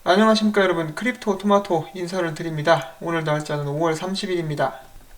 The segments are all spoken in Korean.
안녕하십니까 여러분, 크립토 토마토 인사를 드립니다. 오늘 날짜는 5월 30일입니다.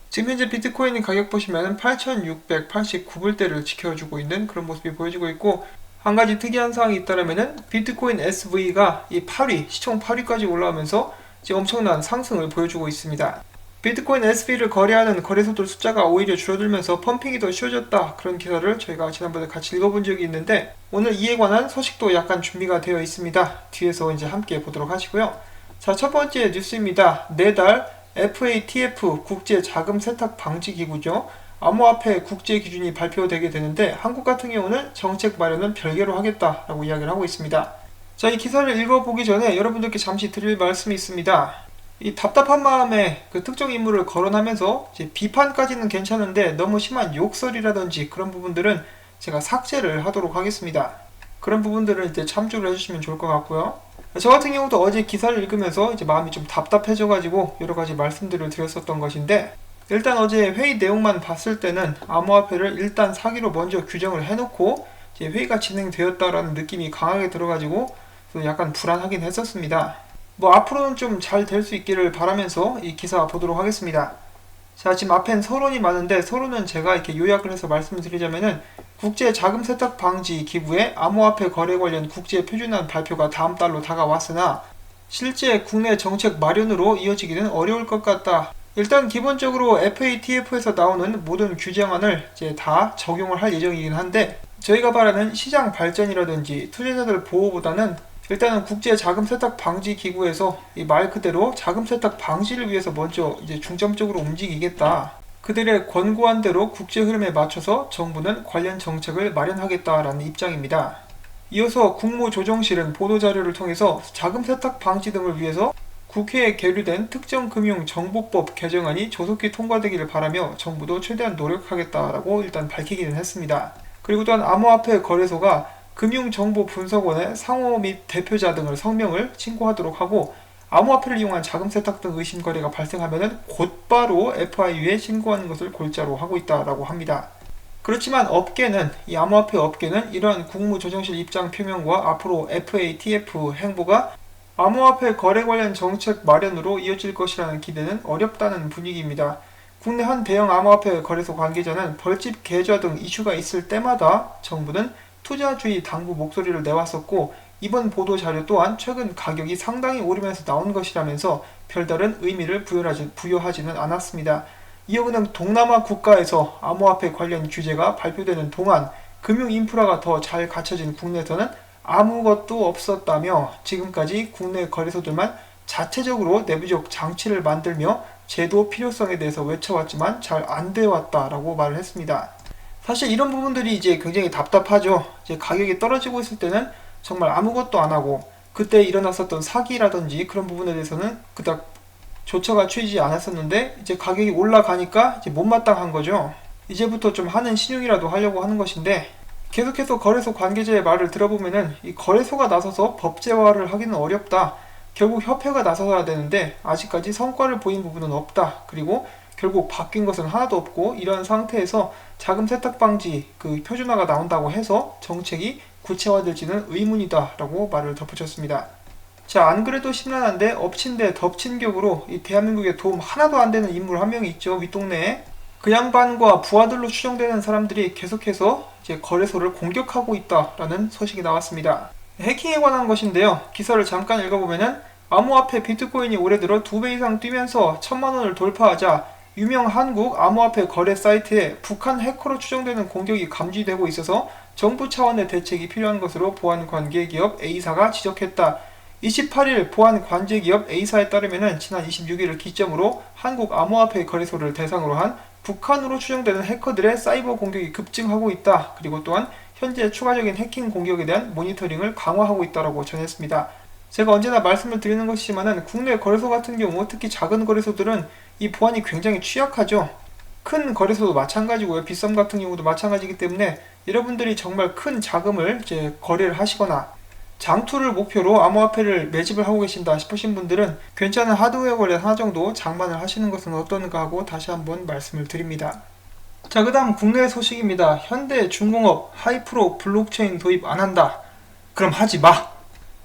지금 현재 비트코인 가격 보시면 8,689불대를 지켜주고 있는 그런 모습이 보여지고 있고, 한 가지 특이한 사항이 있다면 비트코인 SV가 이 8위, 시총 8위까지 올라오면서 지금 엄청난 상승을 보여주고 있습니다. 비트코인 SV를 거래하는 거래소들 숫자가 오히려 줄어들면서 펌핑이 더 쉬워졌다, 그런 기사를 저희가 지난번에 같이 읽어본 적이 있는데, 오늘 이에 관한 소식도 약간 준비가 되어 있습니다. 뒤에서 이제 함께 보도록 하시고요. 자, 첫 번째 뉴스입니다. 내달 FATF 국제 자금 세탁 방지 기구죠. 암호화폐 국제 기준이 발표되게 되는데, 한국 같은 경우는 정책 마련은 별개로 하겠다라고 이야기를 하고 있습니다. 자, 이 기사를 읽어보기 전에 여러분들께 잠시 드릴 말씀이 있습니다. 이 답답한 마음에 그 특정 인물을 거론하면서 이제 비판까지는 괜찮은데, 너무 심한 욕설이라든지 그런 부분들은 제가 삭제를 하도록 하겠습니다. 그런 부분들을 이제 참조를 해주시면 좋을 것 같고요. 저 같은 경우도 어제 기사를 읽으면서 이제 마음이 좀 답답해져가지고 여러 가지 말씀들을 드렸었던 것인데, 일단 어제 회의 내용만 봤을 때는 암호화폐를 일단 사기로 먼저 규정을 해놓고 이제 회의가 진행되었다라는 느낌이 강하게 들어가지고 약간 불안하긴 했었습니다. 뭐 앞으로는 좀 잘 될 수 있기를 바라면서 이 기사 보도록 하겠습니다. 자, 지금 앞엔 서론이 많은데, 서론은 제가 이렇게 요약을 해서 말씀을 드리자면은, 국제 자금 세탁 방지 기구의 암호화폐 거래 관련 국제 표준안 발표가 다음 달로 다가왔으나 실제 국내 정책 마련으로 이어지기는 어려울 것 같다. 일단 기본적으로 FATF에서 나오는 모든 규정안을 이제 다 적용을 할 예정이긴 한데, 저희가 바라는 시장 발전이라든지 투자자들 보호보다는 일단은 국제 자금 세탁 방지 기구에서 이 말 그대로 자금 세탁 방지를 위해서 먼저 이제 중점적으로 움직이겠다. 그들의 권고한 대로 국제 흐름에 맞춰서 정부는 관련 정책을 마련하겠다라는 입장입니다. 이어서 국무조정실은 보도자료를 통해서 자금 세탁 방지 등을 위해서 국회에 계류된 특정금융정보법 개정안이 조속히 통과되기를 바라며 정부도 최대한 노력하겠다라고 일단 밝히기는 했습니다. 그리고 또한 암호화폐 거래소가 금융정보분석원의 상호 및 대표자 등을 성명을 신고하도록 하고, 암호화폐를 이용한 자금 세탁 등 의심 거래가 발생하면 곧바로 FIU에 신고하는 것을 골자로 하고 있다라고 합니다. 그렇지만 업계는, 이 암호화폐 업계는 이러한 국무조정실 입장 표명과 앞으로 FATF 행보가 암호화폐 거래 관련 정책 마련으로 이어질 것이라는 기대는 어렵다는 분위기입니다. 국내 한 대형 암호화폐 거래소 관계자는 벌집 계좌 등 이슈가 있을 때마다 정부는 투자주의 당부 목소리를 내왔었고, 이번 보도 자료 또한 최근 가격이 상당히 오르면서 나온 것이라면서 별다른 의미를 부여하지는 않았습니다. 이어 그는 동남아 국가에서 암호화폐 관련 규제가 발표되는 동안 금융 인프라가 더 잘 갖춰진 국내에서는 아무것도 없었다며, 지금까지 국내 거래소들만 자체적으로 내부적 장치를 만들며 제도 필요성에 대해서 외쳐왔지만 잘 안 되어 왔다라고 말을 했습니다. 사실 이런 부분들이 이제 굉장히 답답하죠. 이제 가격이 떨어지고 있을 때는 정말 아무것도 안 하고, 그때 일어났었던 사기라든지 그런 부분에 대해서는 그닥 조처가 취하지 않았었는데, 이제 가격이 올라가니까 이제 못마땅한 거죠. 이제부터 좀 하는 신용이라도 하려고 하는 것인데, 계속해서 거래소 관계자의 말을 들어보면은 이 거래소가 나서서 법제화를 하기는 어렵다. 결국 협회가 나서야 되는데 아직까지 성과를 보인 부분은 없다. 그리고 결국 바뀐 것은 하나도 없고, 이러한 상태에서 자금 세탁 방지 그 표준화가 나온다고 해서 정책이 구체화될지는 의문이다 라고 말을 덧붙였습니다. 자, 안 그래도 심란한데 엎친 데 덮친 격으로 이 대한민국에 도움 하나도 안 되는 인물 한 명이 있죠, 윗동네에. 그 양반과 부하들로 추정되는 사람들이 계속해서 이제 거래소를 공격하고 있다라는 소식이 나왔습니다. 해킹에 관한 것인데요. 기사를 잠깐 읽어보면은, 암호화폐 비트코인이 올해 들어 2배 이상 뛰면서 1,000만원을 돌파하자 유명 한국 암호화폐 거래 사이트에 북한 해커로 추정되는 공격이 감지되고 있어서 정부 차원의 대책이 필요한 것으로 보안 관계 기업 A사가 지적했다. 28일 보안 관제 기업 A사에 따르면 지난 26일을 기점으로 한국 암호화폐 거래소를 대상으로 한 북한으로 추정되는 해커들의 사이버 공격이 급증하고 있다. 그리고 또한 현재 추가적인 해킹 공격에 대한 모니터링을 강화하고 있다고 전했습니다. 제가 언제나 말씀을 드리는 것이지만은, 국내 거래소 같은 경우 특히 작은 거래소들은 이 보안이 굉장히 취약하죠. 큰 거래소도 마찬가지고요. 빗썸 같은 경우도 마찬가지이기 때문에 여러분들이 정말 큰 자금을 이제 거래를 하시거나 장투를 목표로 암호화폐를 매집을 하고 계신다 싶으신 분들은 괜찮은 하드웨어 거래 하나 정도 장만을 하시는 것은 어떤가 하고 다시 한번 말씀을 드립니다. 자, 그 다음 국내 소식입니다. 현대중공업 하이프로 블록체인 도입 안 한다. 그럼 하지 마.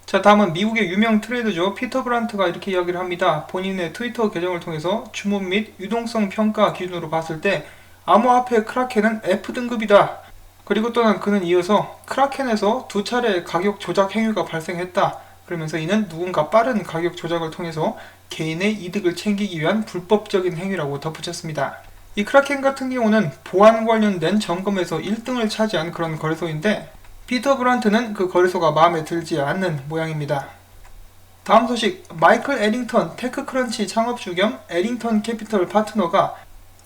자, 다음은 미국의 유명 트레이더죠. 피터 브란트가 이렇게 이야기를 합니다. 본인의 트위터 계정을 통해서 주문 및 유동성 평가 기준으로 봤을 때 암호화폐 크라켄은 F등급이다. 그리고 또한 그는 이어서 크라켄에서 두 차례 가격 조작 행위가 발생했다. 그러면서 이는 누군가 빠른 가격 조작을 통해서 개인의 이득을 챙기기 위한 불법적인 행위라고 덧붙였습니다. 이 크라켄 같은 경우는 보안 관련된 점검에서 1등을 차지한 그런 거래소인데 피터 브란트는 그 거래소가 마음에 들지 않는 모양입니다. 다음 소식, 마이클 에링턴 테크크런치 창업주 겸 에링턴 캐피털 파트너가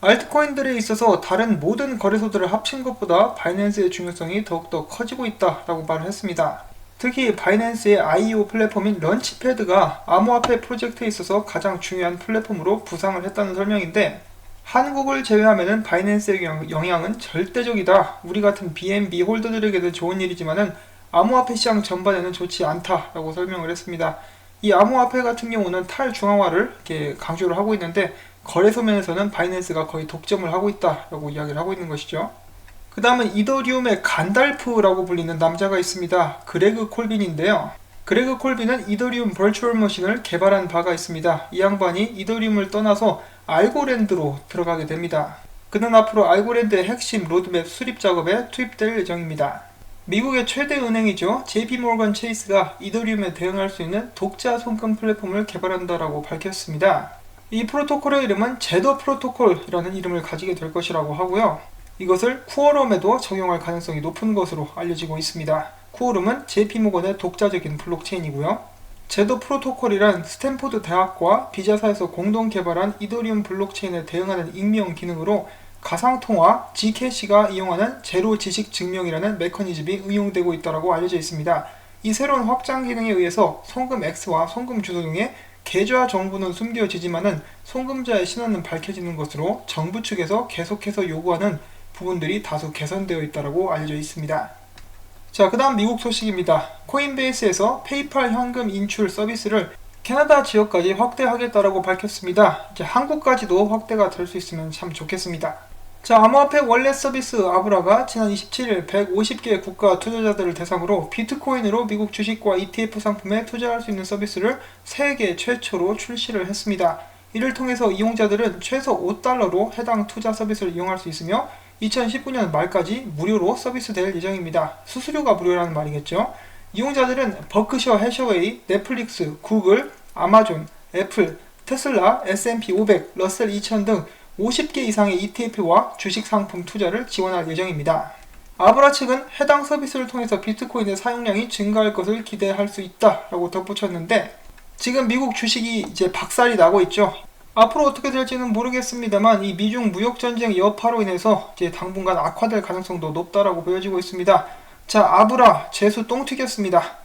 알트코인들에 있어서 다른 모든 거래소들을 합친 것보다 바이낸스의 중요성이 더욱더 커지고 있다라고 말을 했습니다. 특히 바이낸스의 IEO 플랫폼인 런치패드가 암호화폐 프로젝트에 있어서 가장 중요한 플랫폼으로 부상을 했다는 설명인데 한국을 제외하면 바이낸스의 영향은 절대적이다. 우리 같은 BNB 홀더들에게도 좋은 일이지만은 암호화폐 시장 전반에는 좋지 않다라고 설명을 했습니다. 이 암호화폐 같은 경우는 탈중앙화를 이렇게 강조를 하고 있는데 거래소 면에서는 바이낸스가 거의 독점을 하고 있다라고 이야기를 하고 있는 것이죠. 그 다음은 이더리움의 간달프라고 불리는 남자가 있습니다. 그레그 콜빈인데요. 그레그 콜빈은 이더리움 버추얼 머신을 개발한 바가 있습니다. 이 양반이 이더리움을 떠나서 알고랜드로 들어가게 됩니다. 그는 앞으로 알고랜드의 핵심 로드맵 수립 작업에 투입될 예정입니다. 미국의 최대 은행이죠. JP모건 체이스가 이더리움에 대응할 수 있는 독자 송금 플랫폼을 개발한다라고 밝혔습니다. 이 프로토콜의 이름은 제더 프로토콜이라는 이름을 가지게 될 것이라고 하고요. 이것을 쿠어럼에도 적용할 가능성이 높은 것으로 알려지고 있습니다. 쿠어럼은 JP모건의 독자적인 블록체인이고요. 제더 프로토콜이란 스탠포드 대학과 비자사에서 공동 개발한 이더리움 블록체인에 대응하는 익명 기능으로 가상통화 Gcash가 이용하는 제로 지식 증명이라는 메커니즘이 응용되고 있다고 알려져 있습니다. 이 새로운 확장 기능에 의해서 송금 X와 송금 주소 등의 계좌 정보는 숨겨지지만은 송금자의 신원은 밝혀지는 것으로 정부 측에서 계속해서 요구하는 부분들이 다소 개선되어 있다고 알려져 있습니다. 자, 그 다음 미국 소식입니다. 코인베이스에서 페이팔 현금 인출 서비스를 캐나다 지역까지 확대하겠다라고 밝혔습니다. 이제 한국까지도 확대가 될 수 있으면 참 좋겠습니다. 자, 암호화폐 월렛 서비스 아브라가 지난 27일 150개 국가 투자자들을 대상으로 비트코인으로 미국 주식과 ETF 상품에 투자할 수 있는 서비스를 세계 최초로 출시를 했습니다. 이를 통해서 이용자들은 최소 $5로 해당 투자 서비스를 이용할 수 있으며 2019년 말까지 무료로 서비스될 예정입니다. 수수료가 무료라는 말이겠죠. 이용자들은 버크셔 해셔웨이, 넷플릭스, 구글, 아마존, 애플, 테슬라, S&P 500, 러셀 2000 등 50개 이상의 ETF와 주식 상품 투자를 지원할 예정입니다. 아브라 측은 해당 서비스를 통해서 비트코인의 사용량이 증가할 것을 기대할 수 있다라고 덧붙였는데 지금 미국 주식이 이제 박살이 나고 있죠. 앞으로 어떻게 될지는 모르겠습니다만 이 미중 무역 전쟁 여파로 인해서 이제 당분간 악화될 가능성도 높다라고 보여지고 있습니다. 자, 아브라 재수 똥 튀겼습니다.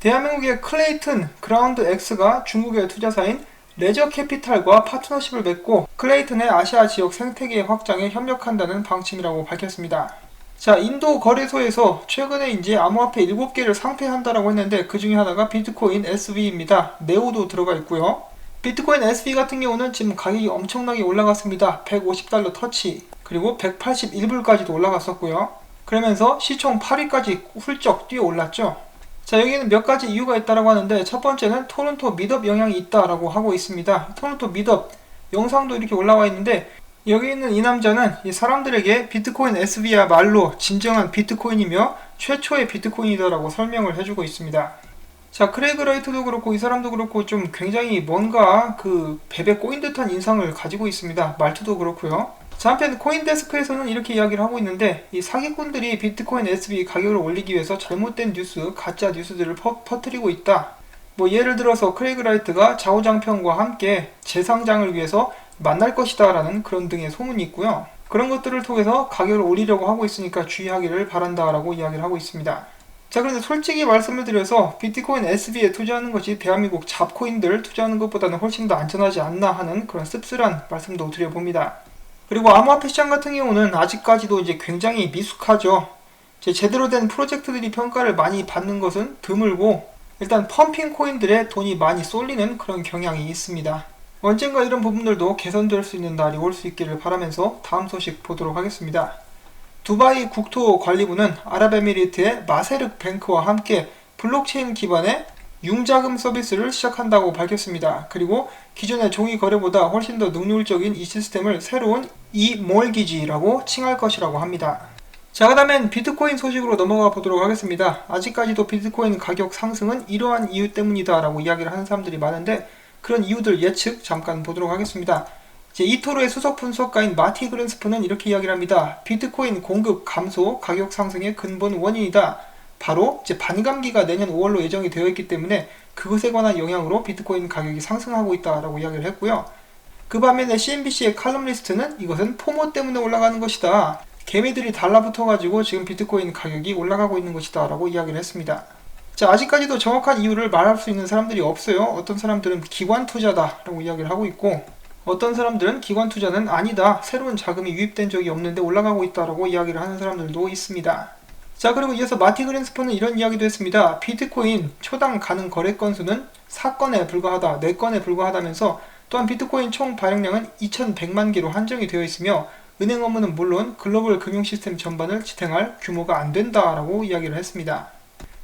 대한민국의 클레이튼 그라운드 X가 중국의 투자사인 레저 캐피탈과 파트너십을 맺고 클레이튼의 아시아 지역 생태계 확장에 협력한다는 방침이라고 밝혔습니다. 자, 인도 거래소에서 최근에 이제 암호화폐 7개를 상폐한다라고 했는데 그 중에 하나가 비트코인 SV입니다. 네오도 들어가 있고요. 비트코인 SV 같은 경우는 지금 가격이 엄청나게 올라갔습니다. $150 터치, 그리고 181불까지도 올라갔었고요. 그러면서 시총 8위까지 훌쩍 뛰어 올랐죠. 자, 여기는 몇 가지 이유가 있다고 하는데 첫 번째는 토론토 미드업 영향이 있다라고 하고 있습니다. 토론토 미드업 영상도 이렇게 올라와 있는데 여기 있는 이 남자는 이 사람들에게 비트코인 SV야말로 진정한 비트코인이며 최초의 비트코인이다라고 설명을 해주고 있습니다. 자, 크레이그 라이트도 그렇고 이 사람도 그렇고 좀 굉장히 뭔가 그 뱀에 꼬인 듯한 인상을 가지고 있습니다. 말투도 그렇고요. 자, 한편 코인데스크에서는 이렇게 이야기를 하고 있는데 이 사기꾼들이 비트코인 SV 가격을 올리기 위해서 잘못된 뉴스, 가짜 뉴스들을 퍼뜨리고 있다. 뭐 예를 들어서 크레이그 라이트가 좌우장평과 함께 재상장을 위해서 만날 것이다 라는 그런 등의 소문이 있고요. 그런 것들을 통해서 가격을 올리려고 하고 있으니까 주의하기를 바란다 라고 이야기를 하고 있습니다. 자, 그런데 솔직히 말씀을 드려서 비트코인 SV에 투자하는 것이 대한민국 잡코인들 투자하는 것보다는 훨씬 더 안전하지 않나 하는 그런 씁쓸한 말씀도 드려봅니다. 그리고 암호화폐 시장 같은 경우는 아직까지도 이제 굉장히 미숙하죠. 제대로 된 프로젝트들이 평가를 많이 받는 것은 드물고 일단 펌핑 코인들의 돈이 많이 쏠리는 그런 경향이 있습니다. 언젠가 이런 부분들도 개선될 수 있는 날이 올 수 있기를 바라면서 다음 소식 보도록 하겠습니다. 두바이 국토관리부는 아랍에미리트의 마세르크 뱅크와 함께 블록체인 기반의 융자금 서비스를 시작한다고 밝혔습니다. 그리고 기존의 종이 거래보다 훨씬 더 능률적인 이 시스템을 새로운 eMortgage라고 칭할 것이라고 합니다. 자, 그 다음엔 비트코인 소식으로 넘어가 보도록 하겠습니다. 아직까지도 비트코인 가격 상승은 이러한 이유 때문이다 라고 이야기를 하는 사람들이 많은데, 그런 이유들 예측 잠깐 보도록 하겠습니다. 이제 이토르의 수석 분석가인 마티 그랜스프는 이렇게 이야기를 합니다. 비트코인 공급 감소 가격 상승의 근본 원인이다. 바로 이제 반감기가 내년 5월로 예정이 되어 있기 때문에 그것에 관한 영향으로 비트코인 가격이 상승하고 있다라고 이야기를 했고요. 그 반면에 CNBC의 칼럼니스트는 이것은 포모 때문에 올라가는 것이다. 개미들이 달라붙어가지고 지금 비트코인 가격이 올라가고 있는 것이다 라고 이야기를 했습니다. 자, 아직까지도 정확한 이유를 말할 수 있는 사람들이 없어요. 어떤 사람들은 기관 투자다 라고 이야기를 하고 있고, 어떤 사람들은 기관 투자는 아니다, 새로운 자금이 유입된 적이 없는데 올라가고 있다라고 이야기를 하는 사람들도 있습니다. 자, 그리고 이어서 마티 그랜스퍼는 이런 이야기도 했습니다. 비트코인 초당 가능 거래 건수는 4건에 불과하다, 4건에 불과하다면서, 또한 비트코인 총 발행량은 2100만 개로 한정이 되어 있으며 은행 업무는 물론 글로벌 금융 시스템 전반을 지탱할 규모가 안 된다라고 이야기를 했습니다.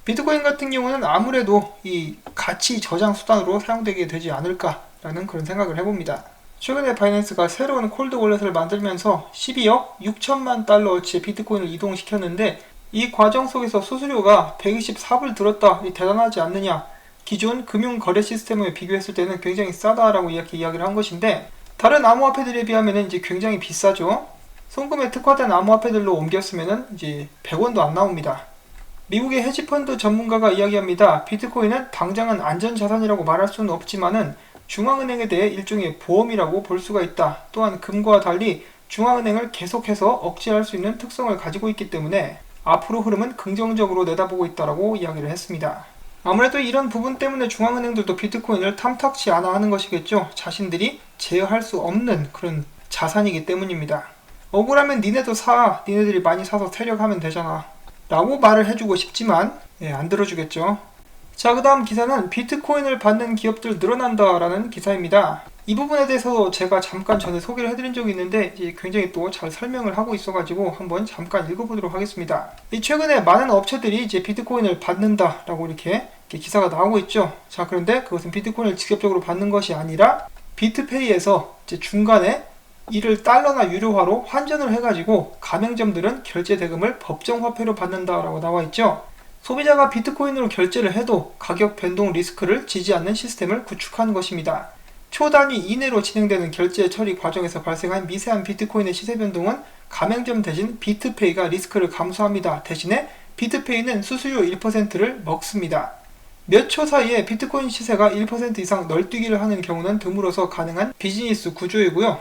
비트코인 같은 경우는 아무래도 이 가치 저장 수단으로 사용되게 되지 않을까라는 그런 생각을 해봅니다. 최근에 바이낸스가 새로운 콜드 월렛을 만들면서 12억 6천만 달러어치의 비트코인을 이동시켰는데, 이 과정 속에서 수수료가 124불 들었다, 대단하지 않느냐, 기존 금융 거래 시스템을 비교했을 때는 굉장히 싸다라고 이렇게 이야기를 한 것인데, 다른 암호화폐들에 비하면 이제 굉장히 비싸죠. 송금에 특화된 암호화폐들로 옮겼으면 이제 100원도 안 나옵니다. 미국의 헤지펀드 전문가가 이야기합니다. 비트코인은 당장은 안전자산이라고 말할 수는 없지만은 중앙은행에 대해 일종의 보험이라고 볼 수가 있다. 또한 금과 달리 중앙은행을 계속해서 억제할 수 있는 특성을 가지고 있기 때문에 앞으로 흐름은 긍정적으로 내다보고 있다라고 이야기를 했습니다. 아무래도 이런 부분 때문에 중앙은행들도 비트코인을 탐탁치 않아 하는 것이겠죠. 자신들이 제어할 수 없는 그런 자산이기 때문입니다. 억울하면 니네도 사, 니네들이 많이 사서 세력하면 되잖아 라고 말을 해주고 싶지만 안 들어주겠죠. 자, 그 다음 기사는 비트코인을 받는 기업들 늘어난다 라는 기사입니다. 이 부분에 대해서 제가 잠깐 전에 소개를 해드린 적이 있는데 굉장히 또 잘 설명을 하고 있어가지고 한번 잠깐 읽어보도록 하겠습니다. 최근에 많은 업체들이 이제 비트코인을 받는다 라고 이렇게 기사가 나오고 있죠. 자, 그런데 그것은 비트코인을 직접적으로 받는 것이 아니라 비트페이에서 이제 중간에 이를 달러나 유료화로 환전을 해가지고 가맹점들은 결제 대금을 법정화폐로 받는다라고 나와 있죠. 소비자가 비트코인으로 결제를 해도 가격 변동 리스크를 지지 않는 시스템을 구축한 것입니다. 초단위 이내로 진행되는 결제 처리 과정에서 발생한 미세한 비트코인의 시세 변동은 가맹점 대신 비트페이가 리스크를 감수합니다. 대신에 비트페이는 수수료 1%를 먹습니다. 몇 초 사이에 비트코인 시세가 1% 이상 널뛰기를 하는 경우는 드물어서 가능한 비즈니스 구조이고요.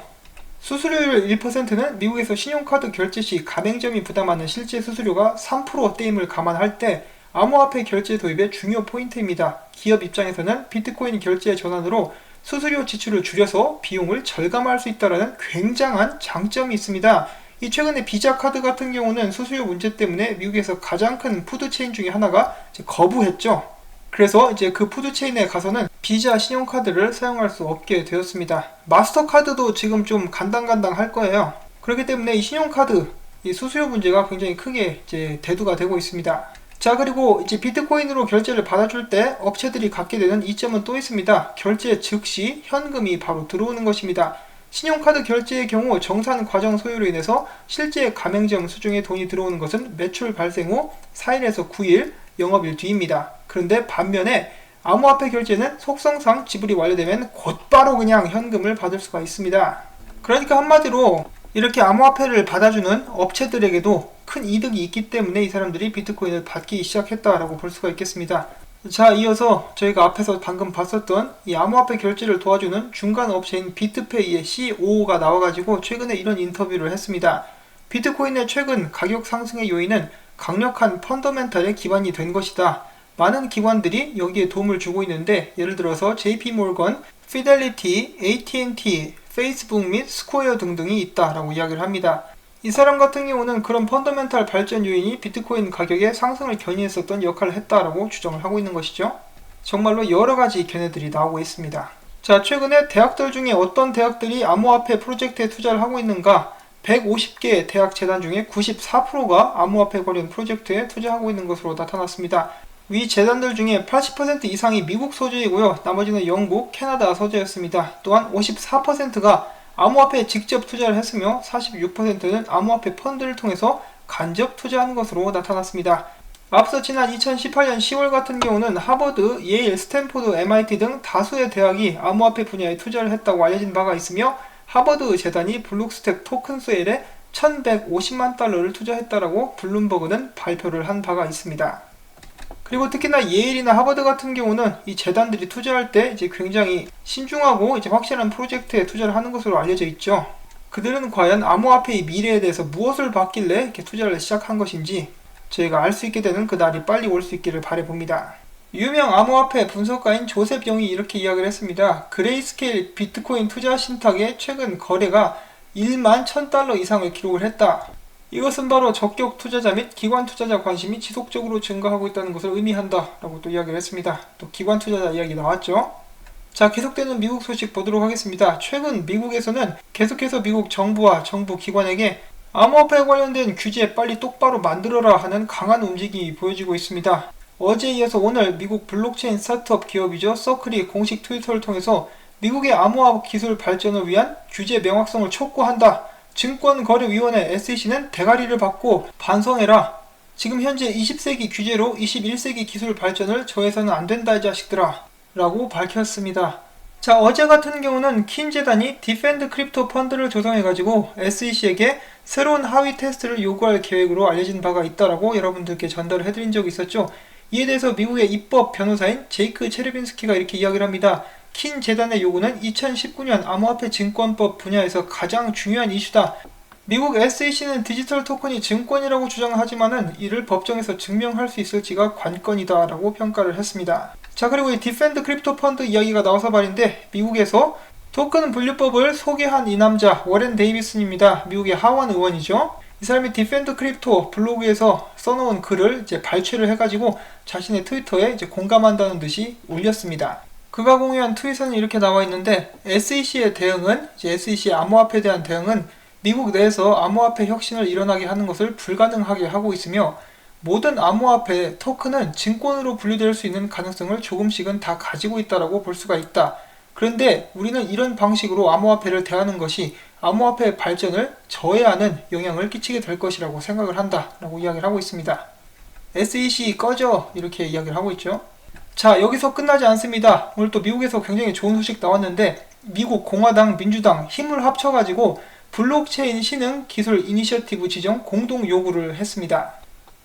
수수료율 1%는 미국에서 신용카드 결제 시 가맹점이 부담하는 실제 수수료가 3%대임을 감안할 때 암호화폐 결제 도입의 중요 포인트입니다. 기업 입장에서는 비트코인 결제 전환으로 수수료 지출을 줄여서 비용을 절감할 수 있다는 굉장한 장점이 있습니다. 이 최근에 비자 카드 같은 경우는 수수료 문제 때문에 미국에서 가장 큰 푸드체인 중에 하나가 거부했죠. 그래서 이제 그 푸드체인에 가서는 비자 신용카드를 사용할 수 없게 되었습니다. 마스터카드도 지금 좀 간당간당할 거예요. 그렇기 때문에 이 신용카드 이 수수료 문제가 굉장히 크게 이제 대두가 되고 있습니다. 자, 그리고 이제 비트코인으로 결제를 받아줄 때 업체들이 갖게 되는 이점은 또 있습니다. 결제 즉시 현금이 바로 들어오는 것입니다. 신용카드 결제의 경우 정산 과정 소요로 인해서 실제 가맹점 수중에 돈이 들어오는 것은 매출 발생 후 4일에서 9일 영업일 뒤입니다. 그런데 반면에 암호화폐 결제는 속성상 지불이 완료되면 곧바로 그냥 현금을 받을 수가 있습니다. 그러니까 한마디로 이렇게 암호화폐를 받아주는 업체들에게도 큰 이득이 있기 때문에 이 사람들이 비트코인을 받기 시작했다라고 볼 수가 있겠습니다. 자, 이어서 저희가 앞에서 방금 봤었던 이 암호화폐 결제를 도와주는 중간 업체인 비트페이의 COO가 나와가지고 최근에 이런 인터뷰를 했습니다. 비트코인의 최근 가격 상승의 요인은 강력한 펀더멘탈에 기반이 된 것이다. 많은 기관들이 여기에 도움을 주고 있는데, 예를 들어서 JP모건, 피델리티, AT&T, 페이스북 및 스퀘어 등등이 있다라고 이야기를 합니다. 이 사람 같은 경우는 그런 펀더멘탈 발전 요인이 비트코인 가격의 상승을 견인했었던 역할을 했다라고 주장을 하고 있는 것이죠. 정말로 여러가지 견해들이 나오고 있습니다. 자, 최근에 대학들 중에 어떤 대학들이 암호화폐 프로젝트에 투자를 하고 있는가? 150개 대학 재단 중에 94%가 암호화폐 관련 프로젝트에 투자하고 있는 것으로 나타났습니다. 위 재단들 중에 80% 이상이 미국 소재이고요. 나머지는 영국, 캐나다 소재였습니다. 또한 54%가 암호화폐에 직접 투자를 했으며 46%는 암호화폐 펀드를 통해서 간접 투자한 것으로 나타났습니다. 앞서 지난 2018년 10월 같은 경우는 하버드, 예일, 스탠포드, MIT 등 다수의 대학이 암호화폐 분야에 투자를 했다고 알려진 바가 있으며 하버드 재단이 블록스텝 토큰스웰에 1150만 달러를 투자했다라고 블룸버그는 발표를 한 바가 있습니다. 그리고 특히나 예일이나 하버드 같은 경우는 이 재단들이 투자할 때 이제 굉장히 신중하고 이제 확실한 프로젝트에 투자를 하는 것으로 알려져 있죠. 그들은 과연 암호화폐의 미래에 대해서 무엇을 봤길래 이렇게 투자를 시작한 것인지 저희가 알 수 있게 되는 그 날이 빨리 올 수 있기를 바라봅니다. 유명 암호화폐 분석가인 조셉 영이 이렇게 이야기를 했습니다. 그레이스케일 비트코인 투자 신탁의 최근 거래가 1만 1000달러 이상을 기록을 했다. 이것은 바로 적격 투자자 및 기관 투자자 관심이 지속적으로 증가하고 있다는 것을 의미한다 라고 또 이야기를 했습니다. 또 기관 투자자 이야기 나왔죠. 자, 계속되는 미국 소식 보도록 하겠습니다. 최근 미국에서는 계속해서 미국 정부와 정부 기관에게 암호화폐에 관련된 규제 빨리 똑바로 만들어라 하는 강한 움직임이 보여지고 있습니다. 어제에 이어서 오늘 미국 블록체인 스타트업 기업이죠. 서클이 공식 트위터를 통해서 미국의 암호화폐 기술 발전을 위한 규제 명확성을 촉구한다. 증권거래위원회 SEC는 대가리를 받고 반성해라. 지금 현재 20세기 규제로 21세기 기술 발전을 저해서는 안 된다 이 자식들아 라고 밝혔습니다. 자, 어제 같은 경우는 킨 재단이 디펜드 크립토 펀드를 조성해가지고 SEC에게 새로운 하위 테스트를 요구할 계획으로 알려진 바가 있다라고 여러분들께 전달을 해드린 적이 있었죠. 이에 대해서 미국의 입법 변호사인 제이크 체르빈스키가 이렇게 이야기를 합니다. 킨 재단의 요구는 2019년 암호화폐 증권법 분야에서 가장 중요한 이슈다. 미국 SEC는 디지털 토큰이 증권이라고 주장하지만은 이를 법정에서 증명할 수 있을지가 관건이다 라고 평가를 했습니다. 자, 그리고 이 디펜드 크립토 펀드 이야기가 나와서 말인데 미국에서 토큰 분류법을 소개한 이 남자 워렌 데이비슨입니다. 미국의 하원 의원이죠. 이 사람이 디펜드 크립토 블로그에서 써놓은 글을 이제 발췌를 해가지고 자신의 트위터에 이제 공감한다는 듯이 올렸습니다. 그가 공유한 트윗에는 이렇게 나와 있는데 SEC의 대응은 이제 SEC의 암호화폐에 대한 대응은 미국 내에서 암호화폐 혁신을 일어나게 하는 것을 불가능하게 하고 있으며 모든 암호화폐 토큰은 증권으로 분류될 수 있는 가능성을 조금씩은 다 가지고 있다라고 볼 수가 있다. 그런데 우리는 이런 방식으로 암호화폐를 대하는 것이 암호화폐의 발전을 저해하는 영향을 끼치게 될 것이라고 생각을 한다 라고 이야기를 하고 있습니다. SEC 꺼져 이렇게 이야기를 하고 있죠. 자, 여기서 끝나지 않습니다. 오늘 또 미국에서 굉장히 좋은 소식 나왔는데 미국 공화당, 민주당 힘을 합쳐가지고 블록체인 신흥 기술 이니셔티브 지정 공동 요구를 했습니다.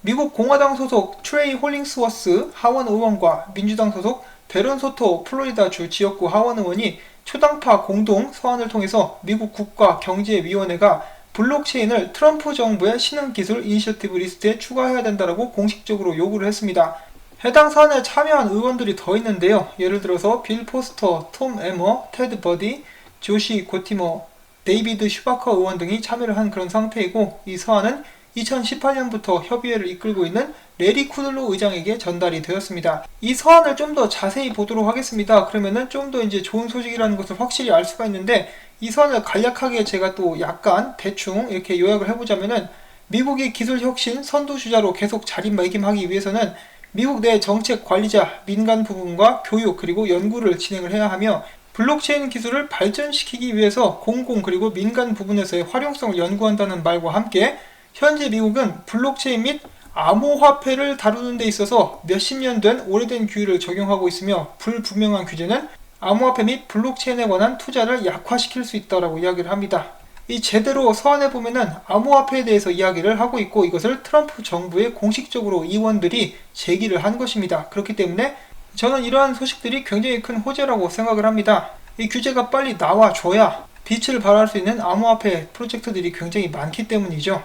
미국 공화당 소속 트레이 홀링스워스 하원 의원과 민주당 소속 베런 소토 플로리다주 지역구 하원 의원이 초당파 공동 서한을 통해서 미국 국가경제위원회가 블록체인을 트럼프 정부의 신흥기술 이니셔티브 리스트에 추가해야 된다고 공식적으로 요구를 했습니다. 해당 사안에 참여한 의원들이 더 있는데요. 예를 들어서 빌 포스터, 톰 에머, 테드 버디, 조시 고티머, 데이비드 슈바커 의원 등이 참여를 한 그런 상태이고 이 서한은 2018년부터 협의회를 이끌고 있는 레리 쿠들로 의장에게 전달이 되었습니다. 이 서한을 좀 더 자세히 보도록 하겠습니다. 그러면은 좀 더 이제 좋은 소식이라는 것을 확실히 알 수가 있는데 이 서한을 간략하게 제가 또 약간 대충 이렇게 요약을 해보자면은 미국의 기술 혁신 선두주자로 계속 자리매김하기 위해서는 미국 내 정책 관리자, 민간 부분과 교육 그리고 연구를 진행을 해야 하며 블록체인 기술을 발전시키기 위해서 공공 그리고 민간 부분에서의 활용성을 연구한다는 말과 함께 현재 미국은 블록체인 및 암호화폐를 다루는 데 있어서 몇십 년 된 오래된 규율을 적용하고 있으며 불분명한 규제는 암호화폐 및 블록체인에 관한 투자를 약화시킬 수 있다고 이야기를 합니다. 이 제대로 서한에 보면은 암호화폐에 대해서 이야기를 하고 있고 이것을 트럼프 정부에 공식적으로 의원들이 제기를 한 것입니다. 그렇기 때문에 저는 이러한 소식들이 굉장히 큰 호재라고 생각을 합니다. 이 규제가 빨리 나와줘야 빛을 발할 수 있는 암호화폐 프로젝트들이 굉장히 많기 때문이죠.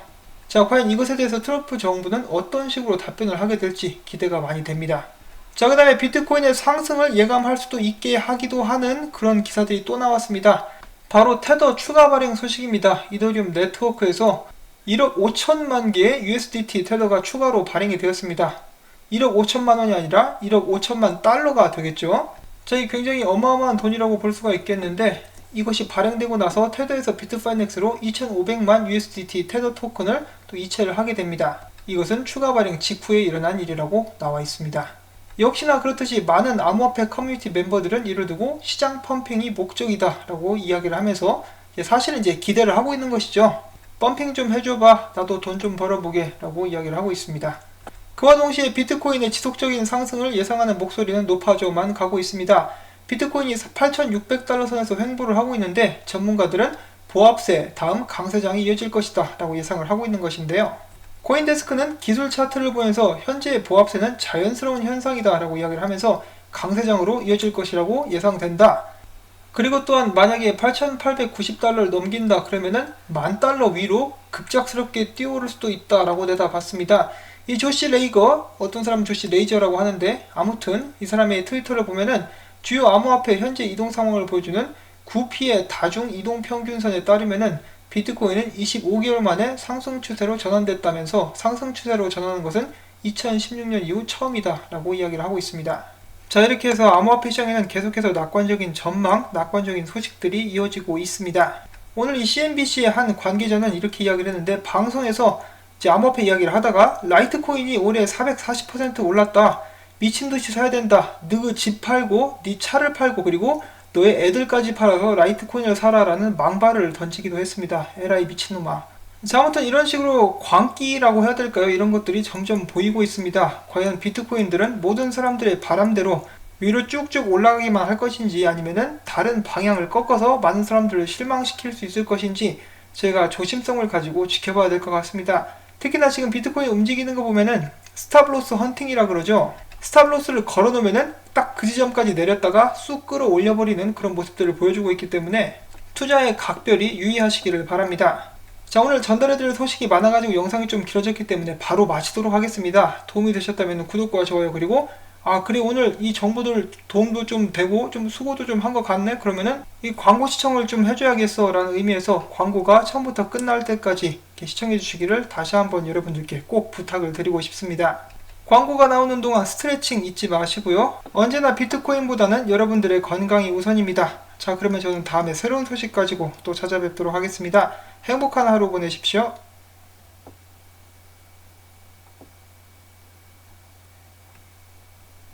자, 과연 이것에 대해서 트럼프 정부는 어떤 식으로 답변을 하게 될지 기대가 많이 됩니다. 자, 그 다음에 비트코인의 상승을 예감할 수도 있게 하기도 하는 그런 기사들이 또 나왔습니다. 바로 테더 추가 발행 소식입니다. 이더리움 네트워크에서 1억 5천만 개의 USDT 테더가 추가로 발행이 되었습니다. 1억 5천만 원이 아니라 1억 5천만 달러가 되겠죠. 자, 이 굉장히 어마어마한 돈이라고 볼 수가 있겠는데 이것이 발행되고 나서 테더에서 비트파이넥스로 2,500만 USDT 테더 토큰을 또 이체를 하게 됩니다. 이것은 추가 발행 직후에 일어난 일이라고 나와 있습니다. 역시나 그렇듯이 많은 암호화폐 커뮤니티 멤버들은 이를 두고 시장 펌핑이 목적이다 라고 이야기를 하면서 사실은 이제 기대를 하고 있는 것이죠. 펌핑 좀 해줘봐, 나도 돈 좀 벌어보게 라고 이야기를 하고 있습니다. 그와 동시에 비트코인의 지속적인 상승을 예상하는 목소리는 높아져만 가고 있습니다. 비트코인이 8,600달러 선에서 횡보를 하고 있는데 전문가들은 보합세 다음 강세장이 이어질 것이다 라고 예상을 하고 있는 것인데요. 코인데스크는 기술 차트를 보면서 현재의 보합세는 자연스러운 현상이다 라고 이야기를 하면서 강세장으로 이어질 것이라고 예상된다. 그리고 또한 만약에 8,890달러를 넘긴다 그러면은 10,000달러 위로 급작스럽게 뛰어오를 수도 있다 라고 내다봤습니다. 이 조시 레이거, 어떤 사람은 조시 레이저라고 하는데 아무튼 이 사람의 트위터를 보면은 주요 암호화폐 현재 이동 상황을 보여주는 9P의 다중 이동 평균선에 따르면은 비트코인은 25개월 만에 상승 추세로 전환됐다면서 상승 추세로 전환하는 것은 2016년 이후 처음이다 라고 이야기를 하고 있습니다. 자, 이렇게 해서 암호화폐 시장에는 계속해서 낙관적인 전망, 낙관적인 소식들이 이어지고 있습니다. 오늘 이 CNBC의 한 관계자는 이렇게 이야기를 했는데 방송에서 이제 암호화폐 이야기를 하다가 라이트코인이 올해 440% 올랐다. 미친듯이 사야 된다. 너 집 팔고 네 차를 팔고 그리고 너의 애들까지 팔아서 라이트코인을 사라라는 망발을 던지기도 했습니다. 에라이 미친놈아. 자, 아무튼 이런 식으로 광기라고 해야 될까요? 이런 것들이 점점 보이고 있습니다. 과연 비트코인들은 모든 사람들의 바람대로 위로 쭉쭉 올라가기만 할 것인지 아니면은 다른 방향을 꺾어서 많은 사람들을 실망시킬 수 있을 것인지 제가 조심성을 가지고 지켜봐야 될 것 같습니다. 특히나 지금 비트코인 움직이는 거 보면은 스탑로스 헌팅이라 그러죠. 스탑로스를 걸어놓으면은 딱 그 지점까지 내렸다가 쑥 끌어올려버리는 그런 모습들을 보여주고 있기 때문에 투자에 각별히 유의하시기를 바랍니다. 자, 오늘 전달해드릴 소식이 많아가지고 영상이 좀 길어졌기 때문에 바로 마치도록 하겠습니다. 도움이 되셨다면 구독과 좋아요, 그리고 그래 오늘 이 정보들 도움도 좀 되고 좀 수고도 좀 한 것 같네? 그러면은 이 광고 시청을 좀 해줘야겠어 라는 의미에서 광고가 처음부터 끝날 때까지 이렇게 시청해 주시기를 다시 한번 여러분들께 꼭 부탁을 드리고 싶습니다. 광고가 나오는 동안 스트레칭 잊지 마시고요. 언제나 비트코인보다는 여러분들의 건강이 우선입니다. 자, 그러면 저는 다음에 새로운 소식 가지고 또 찾아뵙도록 하겠습니다. 행복한 하루 보내십시오.